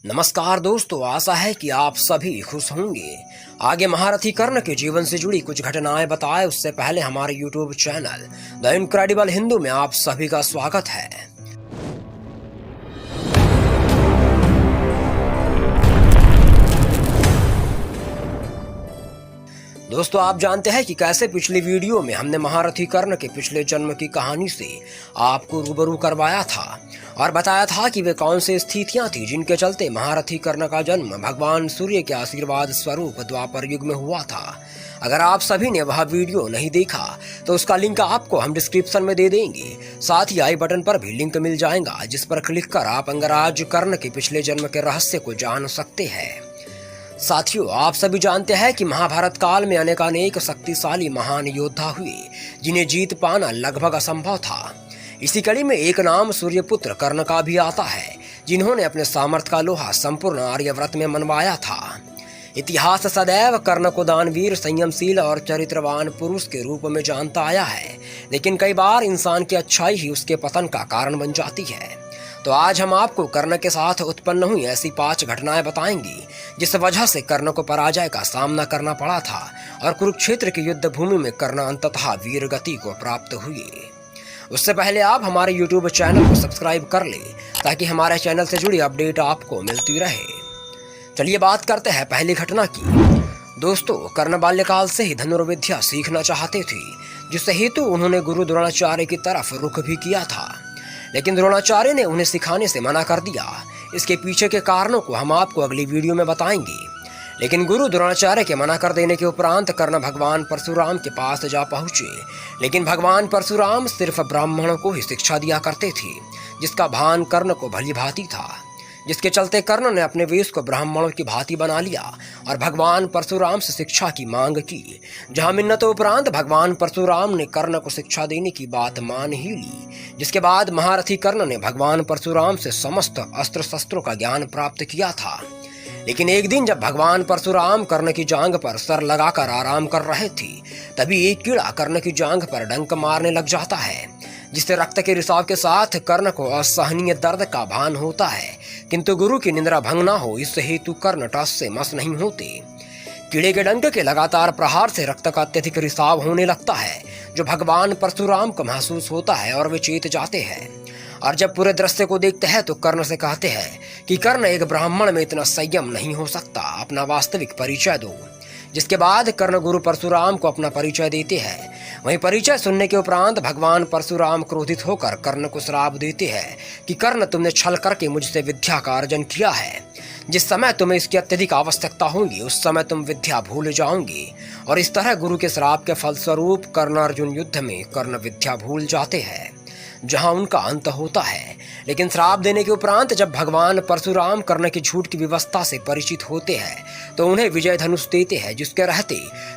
नमस्कार दोस्तों, आशा है कि आप सभी खुश होंगे। आगे महारथी कर्ण के जीवन से जुड़ी कुछ घटनाएं बताए उससे पहले हमारे YouTube channel the incredible Hindu में आप सभी का स्वागत है। दोस्तों, आप जानते हैं कि कैसे पिछली वीडियो में हमने महारथी कर्ण के पिछले जन्म की कहानी से आपको रूबरू करवाया था और बताया था कि वे कौन सी स्थितियां थी जिनके चलते महारथी कर्ण का जन्म भगवान सूर्य के आशीर्वाद स्वरूप द्वापर युग में हुआ था। अगर आप सभी ने वह वीडियो नहीं देखा तो उसका लिंक आपको हम डिस्क्रिप्शन में दे देंगे। साथ ही आई बटन पर भी लिंक मिल जाएगा, जिस पर क्लिक कर आप अंगराज कर्ण के पिछले जन्म के रहस्य को जान सकते हैं। साथियों, आप सभी जानते हैं कि महाभारत काल में अनेकानेक शक्तिशाली महान योद्धा हुए जिन्हें जीत पाना लगभग असंभव था। इसी कड़ी में एक नाम सूर्यपुत्र कर्ण का भी आता है, जिन्होंने अपने सामर्थ्य का लोहा संपूर्ण आर्यव्रत में मनवाया था। इतिहास सदैव कर्ण को दानवीर, संयमशील और चरित्रवान पुरुष के रूप में जानता आया है, लेकिन कई बार इंसान की अच्छाई ही उसके पतन का कारण बन जाती है। तो आज हम आपको कर्ण के साथ उत्पन्न हुई ऐसी 5 घटनाएं बताएंगे जिस वजह से कर्ण को पराजय का सामना करना पड़ा था और कुरुक्षेत्र की युद्ध भूमि में कर्ण अंततः वीर गति को प्राप्त हुए। उससे पहले आप हमारे YouTube चैनल को सब्सक्राइब कर ले ताकि हमारे चैनल से जुड़ी अपडेट आपको मिलती रहे। चलिए बात करते हैं पहली घटना की। दोस्तों, कर्ण बाल्यकाल से ही धनुर्विद्या सीखना चाहते थे, जिस हेतु उन्होंने गुरु द्रोणाचार्य की तरफ रुख भी किया था, लेकिन द्रोणाचार्य ने उन्हें सिखाने से मना कर दिया। इसके पीछे के कारणों को हम आपको अगली वीडियो में बताएंगे। लेकिन गुरु द्रोणाचार्य के मना कर देने के उपरांत कर्ण भगवान परशुराम के पास जा पहुंचे, लेकिन भगवान परशुराम सिर्फ ब्राह्मणों को ही शिक्षा दिया करते थे, जिसका भान कर्ण को भली भांति था, जिसके चलते कर्ण ने अपने वेश को ब्राह्मणों की भांति बना लिया और भगवान परशुराम से शिक्षा की मांग की। जहां मिन्नतों उपरांत भगवान परशुराम ने कर्ण को शिक्षा देने की बात मान ही ली, जिसके बाद महारथी कर्ण ने भगवान परशुराम से समस्त अस्त्र शस्त्रों का ज्ञान प्राप्त किया था। लेकिन एक दिन जब भगवान परशुराम कर्ण की जांघ पर सर लगाकर आराम कर रहे थे, तभी एक कीड़ा कर्ण की जांघ पर डंक मारने लग जाता है, जिससे रक्त के रिसाव के साथ कर्ण को असहनीय दर्द का भान होता है। किंतु गुरु की निंद्रा भंग न हो, इस हेतु कर्ण टस से मस नहीं होते। कीड़े के डंक के लगातार प्रहार से रक्त का अत्यधिक रिसाव होने लगता है, जो भगवान परशुराम को महसूस होता है और वे चेत जाते हैं। और जब पूरे दृश्य को देखते हैं तो कर्ण से कहते हैं कि कर्ण, एक ब्राह्मण में इतना संयम नहीं हो सकता, अपना वास्तविक परिचय दो। जिसके बाद कर्ण गुरु परशुराम को अपना परिचय देते हैं। वहीं परिचय सुनने के उपरांत भगवान परशुराम क्रोधित होकर कर्ण को श्राप देते हैं कि कर्ण, तुमने छल करके मुझसे विद्या का अर्जन किया है। जिस समय तुम्हें इसकी अत्यधिक आवश्यकता होगी उस समय तुम विद्या भूल जाओगे। और इस तरह गुरु के श्राप के फलस्वरूप कर्ण अर्जुन युद्ध में कर्ण विद्या भूल जाते हैं, जहां उनका अंत होता है। लेकिन श्राप देने के उपरांत जब भगवान परशुराम कर्ण की झूठ की व्यवस्था से परिचित होते हैं तो उन्हें विजय धनुष देते हैं, जिसके रहते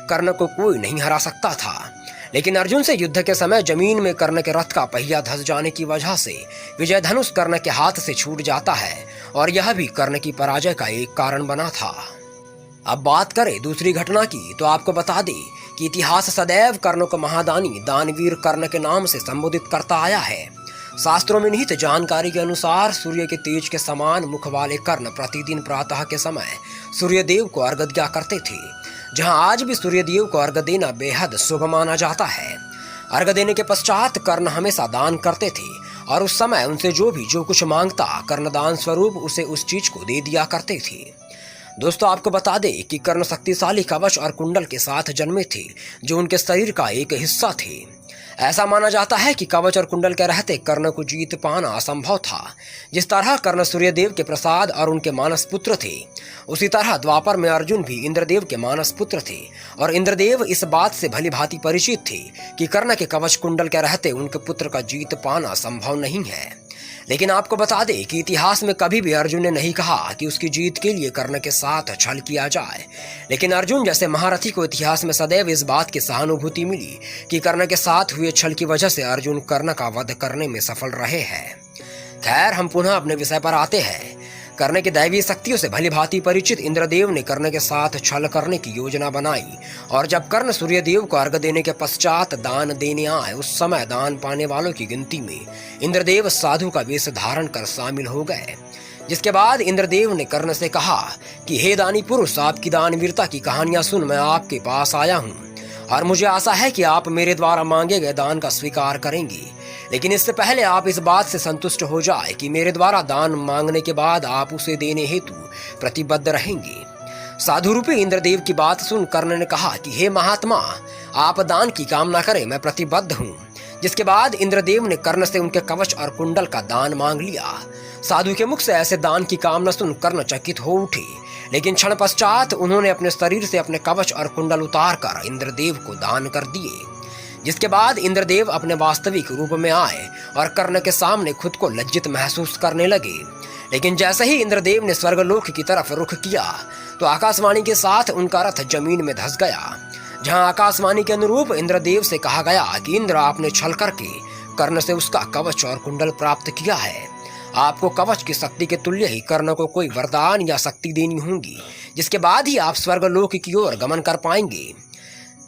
कर्ण को कोई नहीं हरा सकता था। लेकिन अर्जुन से युद्ध के समय जमीन में कर्ण के रथ का पहिया धंस जाने की वजह से विजय धनुष कर्ण के हाथ से छूट जाता है और यह भी कर्ण की पराजय का एक कारण बना था। अब बात करें दूसरी घटना की, तो आपको बता दें कि इतिहास सदैव कर्ण को महादानी दानवीर कर्ण के नाम से संबोधित करता आया है। शास्त्रों में निहित जानकारी के अनुसार सूर्य के तेज के समान मुख वाले कर्ण प्रतिदिन प्रातः के समय सूर्यदेव को अर्घ्य दिया करते थे, जहां आज भी सूर्यदेव को अर्घ्य देना बेहद शुभ माना जाता है। अर्घ्य देने के पश्चात कर्ण हमेशा दान करते थे और उस समय उनसे जो कुछ मांगता कर्ण दान स्वरूप उसे उस चीज को दे दिया करते थे। दोस्तों, आपको बता दें कि कर्ण शक्तिशाली कवच और कुंडल के साथ जन्मे थे, जो उनके शरीर का एक हिस्सा थे। ऐसा माना जाता है कि कवच और कुंडल के रहते कर्ण को जीत पाना असंभव था। जिस तरह कर्ण सूर्यदेव के प्रसाद और उनके मानस पुत्र थे, उसी तरह द्वापर में अर्जुन भी इंद्रदेव के मानस पुत्र थे और इंद्रदेव इस बात से भली भांति परिचित थे कि कर्ण के कवच कुंडल के रहते उनके पुत्र का जीत पाना संभव नहीं है। लेकिन आपको बता दें कि इतिहास में कभी भी अर्जुन ने नहीं कहा कि उसकी जीत के लिए कर्ण के साथ छल किया जाए। लेकिन अर्जुन जैसे महारथी को इतिहास में सदैव इस बात की सहानुभूति मिली कि कर्ण के साथ हुए छल की वजह से अर्जुन कर्ण का वध करने में सफल रहे हैं। खैर, हम पुनः अपने विषय पर आते हैं। कर्ण की दैवीय शक्तियों से भली भांति परिचित इंद्रदेव ने कर्ण के साथ छल करने की योजना बनाई और जब कर्ण सूर्यदेव को अर्घ्य देने के पश्चात दान देने आए, उस समय दान पाने वालों की गिनती में इंद्रदेव साधु का वेश धारण कर शामिल हो गए, जिसके बाद इंद्रदेव ने कर्ण से कहा कि हे दानी पुरुष, आपकी दानवीरता की कहानियां सुन मैं आपके पास आया हूँ और मुझे आशा है कि आप मेरे द्वारा मांगे गए दान का स्वीकार करेंगे। लेकिन इससे पहले आप इस बात से संतुष्ट हो जाए कि मेरे द्वारा दान मांगने के बाद आप उसे देने हेतु प्रतिबद्ध रहेंगे। साधु रूपी इंद्रदेव की बात सुन कर्ण ने कहा कि हे महात्मा, आप दान की कामना करें, मैं प्रतिबद्ध हूँ। जिसके बाद इंद्रदेव ने कर्ण से उनके कवच और कुंडल का दान मांग लिया। साधु के मुख से ऐसे दान की कामना सुन कर्ण चकित हो उठे, लेकिन क्षण पश्चात उन्होंने अपने शरीर से अपने कवच और कुंडल उतारकर इंद्रदेव को दान कर दिए। जिसके बाद इंद्रदेव अपने वास्तविक रूप में आए और कर्ण के सामने खुद को लज्जित महसूस करने लगे। लेकिन जैसे ही इंद्रदेव ने स्वर्गलोक की तरफ रुख किया तो आकाशवाणी के साथ उनका रथ जमीन में धंस गया। जहां आकाशवाणी के अनुरूप इंद्रदेव से कहा गया कि इंद्र, आपने छल करके कर्ण से उसका कवच और कुंडल प्राप्त किया है। आपको कवच की शक्ति के तुल्य ही कर्ण को कोई वरदान या शक्ति देनी होगी, जिसके बाद ही आप स्वर्गलोक की ओर गमन कर पाएंगे।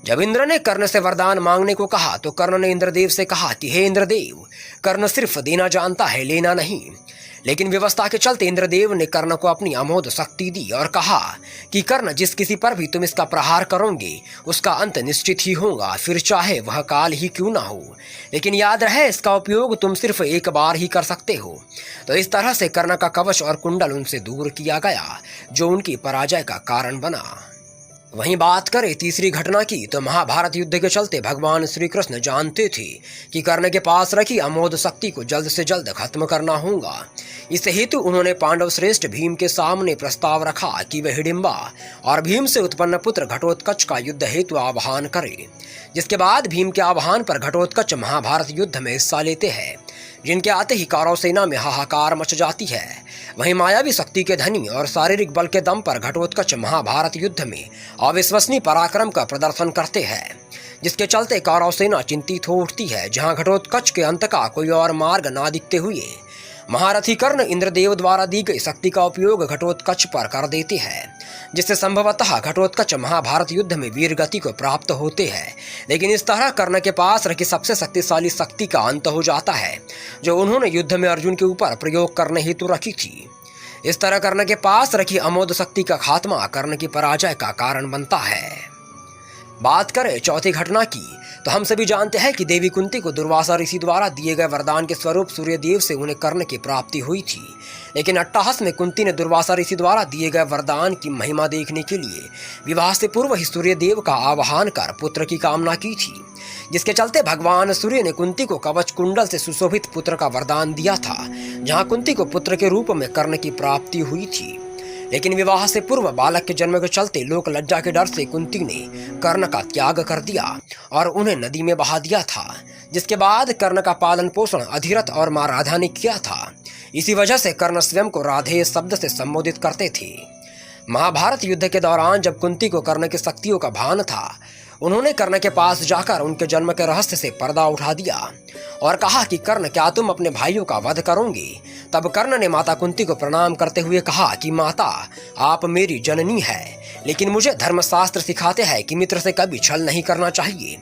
जब इंद्र ने कर्ण से वरदान मांगने को कहा तो कर्ण ने इंद्रदेव से कहा कि हे इंद्रदेव, कर्ण सिर्फ देना जानता है, लेना नहीं। लेकिन व्यवस्था के चलते इंद्रदेव ने कर्ण को अपनी अमोघ शक्ति दी और कहा कि कर्ण, जिस किसी पर भी तुम इसका प्रहार करोगे उसका अंत निश्चित ही होगा, फिर चाहे वह काल ही क्यों ना हो। लेकिन याद रहे, इसका उपयोग तुम सिर्फ एक बार ही कर सकते हो। तो इस तरह से कर्ण का कवच और कुंडल उनसे दूर किया गया, जो उनकी पराजय का कारण बना। वहीं बात करें तीसरी घटना की तो महाभारत युद्ध के चलते भगवान श्री कृष्ण जानते थे कि कर्ण के पास रखी अमोघ शक्ति को जल्द से जल्द खत्म करना होगा। इस हेतु उन्होंने पांडव श्रेष्ठ भीम के सामने प्रस्ताव रखा कि वे हिडिंबा और भीम से उत्पन्न पुत्र घटोत्कच का युद्ध हेतु आह्वान करे। जिसके बाद भीम के आह्वान पर घटोत्कच महाभारत युद्ध में हिस्सा लेते हैं, जिनके आते ही कौरव सेना में हाहाकार मच जाती है। वहीं मायावी शक्ति के धनी और शारीरिक बल के दम पर घटोत्कच महाभारत युद्ध में अविश्वसनीय पराक्रम का प्रदर्शन करते हैं, जिसके चलते कौरव सेना चिंतित हो उठती है। जहां घटोत्कच के अंत का कोई और मार्ग ना दिखते हुए महारथी कर्ण इंद्रदेव द्वारा दी गई शक्ति का उपयोग घटोत्कच पर कर देते हैं, जिससे संभवतः घटोत्कच महाभारत युद्ध में वीर गति को प्राप्त होते हैं। लेकिन इस तरह कर्ण के पास रखी सबसे शक्तिशाली शक्ति का अंत हो जाता है, जो उन्होंने युद्ध में अर्जुन के ऊपर प्रयोग करने हेतु रखी थी। इस तरह कर्ण के पास रखी अमोघ शक्ति का खात्मा कर्ण की पराजय का कारण बनता है। बात करें चौथी घटना की तो हम सभी जानते हैं कि देवी कुंती को दुर्वासा ऋषि द्वारा दिए गए वरदान के स्वरूप सूर्यदेव से उन्हें कर्ण की प्राप्ति हुई थी। लेकिन अट्टहास में कुंती ने दुर्वासा ऋषि द्वारा दिए गए वरदान की महिमा देखने के लिए विवाह से पूर्व ही सूर्यदेव का आह्वान कर पुत्र की कामना की थी, जिसके चलते भगवान सूर्य ने कुंती को कवच कुंडल से सुशोभित पुत्र का वरदान दिया था, जहाँ कुंती को पुत्र के रूप में कर्ण की प्राप्ति हुई थी। लेकिन विवाह से पूर्व बालक के जन्म के चलते लोक लज्जा के डर से कुंती ने कर्ण का त्याग कर दिया और उन्हें नदी में बहा दिया था, जिसके बाद कर्ण का पालन पोषण अधिरथ और मां राधा ने किया था। इसी वजह से कर्ण स्वयं को राधे शब्द से संबोधित करते थे। महाभारत युद्ध के दौरान जब कुंती को कर्ण की शक्तियों का भान था, उन्होंने कर्ण के पास जाकर उनके जन्म के रहस्य से पर्दा उठा दिया और कहा कि कर्ण, क्या तुम अपने भाइयों का वध करोगे? तब कर्ण ने माता कुंती को प्रणाम करते हुए कहा कि माता, आप मेरी जननी है, लेकिन मुझे धर्मशास्त्र सिखाते हैं कि मित्र से कभी छल नहीं करना चाहिए,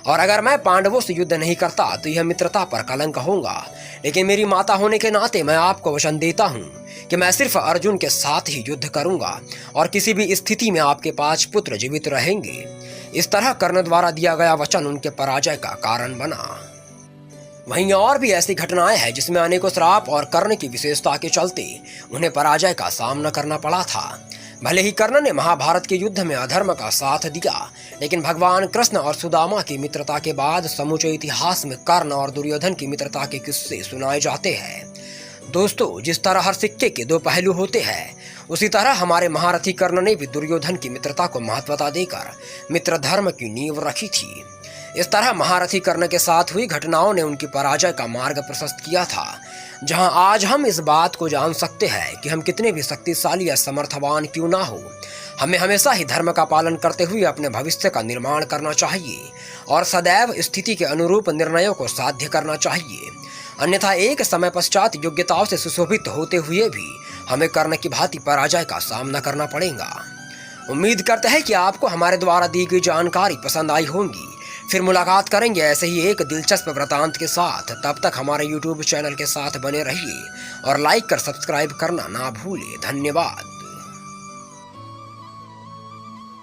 और अगर मैं पांडवों से युद्ध नहीं करता तो यह मित्रता पर कलंक होगा। लेकिन मेरी माता होने के नाते मैं आपको वचन देता हूँ कि मैं सिर्फ अर्जुन के साथ ही युद्ध करूंगा और किसी भी स्थिति में आपके 5 पुत्र जीवित रहेंगे। इस तरह कर्ण द्वारा दिया गया वचन उनके पराजय का कारण बना। वहीं और भी ऐसी घटनाएं हैं जिसमें अनेकों श्राप और कर्ण की विशेषता के चलते उन्हें पराजय का सामना करना पड़ा था। भले ही कर्ण ने महाभारत के युद्ध में अधर्म का साथ दिया, लेकिन भगवान कृष्ण और सुदामा की मित्रता के बाद समूचे इतिहास में कर्ण और दुर्योधन की मित्रता के किस्से सुनाए जाते हैं। दोस्तों, जिस तरह हर सिक्के के 2 पहलू होते हैं, उसी तरह हमारे महारथी कर्ण ने भी दुर्योधन की मित्रता को महत्वता देकर मित्र धर्म की नींव रखी थी। इस तरह महारथी कर्ण के साथ हुई घटनाओं ने उनकी पराजय का मार्ग प्रशस्त किया था, जहां आज हम इस बात को जान सकते हैं कि हम कितने भी शक्तिशाली या समर्थवान क्यों ना हो, हमें हमेशा ही धर्म का पालन करते हुए अपने भविष्य का निर्माण करना चाहिए और सदैव स्थिति के अनुरूप निर्णयों को साध्य करना चाहिए। अन्यथा एक समय पश्चात योग्यताओं से सुशोभित होते हुए भी हमें कर्ण की भांति पराजय का सामना करना पड़ेगा। उम्मीद करते हैं कि आपको हमारे द्वारा दी गई जानकारी पसंद आई होगी। फिर मुलाकात करेंगे ऐसे ही एक दिलचस्प वृतांत के साथ। तब तक हमारे YouTube चैनल के साथ बने रहिए और लाइक कर सब्सक्राइब करना ना भूलिए। धन्यवाद।